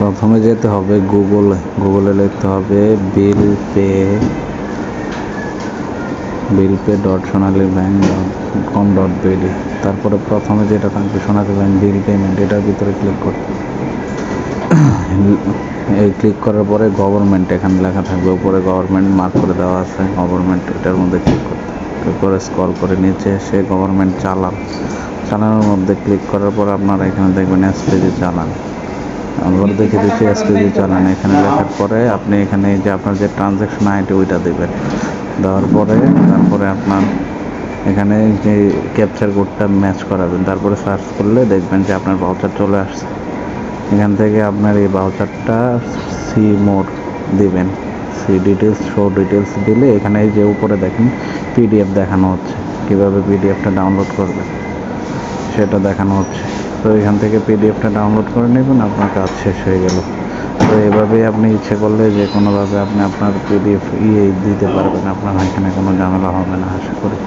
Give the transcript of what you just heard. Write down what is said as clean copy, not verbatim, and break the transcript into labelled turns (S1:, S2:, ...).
S1: প্রথমে যেতে হবে গুগলে লিখতে হবে bill pay.sonalibank.com.bd। তারপরে প্রথমে যেটা থাকবে সোনালী ব্যাংক বিল পেমেন্ট, এটার ভিতরে ক্লিক করতে হবে। এই ক্লিক করার পরে গভর্নমেন্ট এখানে লেখা থাকবে, উপরে গভর্নমেন্ট মার্ক করে দেওয়া আছে, গভর্নমেন্ট এটার মধ্যে ক্লিক করতে হবে। এরপরে স্ক্রল করে নিচে এসে গভর্নমেন্ট চালানোর মধ্যে ক্লিক করার পর আপনারা এখানে দেখবেন এসপিজি চালান। আবার দেখে দিচ্ছি এসপিজি চালান, এখানে লেখার পরে আপনি এখানে যে আপনার যে ট্রানজ্যাকশন আইডি ওইটা দেবেন। দেওয়ার পরে তারপরে আপনার এখানে যে ক্যাপচার কোডটা ম্যাচ করাবেন, তারপরে সার্চ করলে দেখবেন যে আপনার ভাউচার চলে আসছে। এখান থেকে আপনার এই ভাউচারটা সি মোড দিবেন, সি ডিটেলস, শো ডিটেলস দিলে এখানে এই যে উপরে দেখেন পিডিএফ দেখানো হচ্ছে, কীভাবে পিডিএফটা ডাউনলোড করবেন সেটা দেখানো হচ্ছে। তো এখান থেকে পিডিএফটা ডাউনলোড করে নেবেন, আপনার কাজ শেষ হয়ে গেল। তো এভাবেই আপনি ইচ্ছে করলে যে কোনোভাবে আপনি আপনার পিডিএফ দিতে পারবেন, আপনার এখানে কোনো ঝামেলা হবে না আশা করি।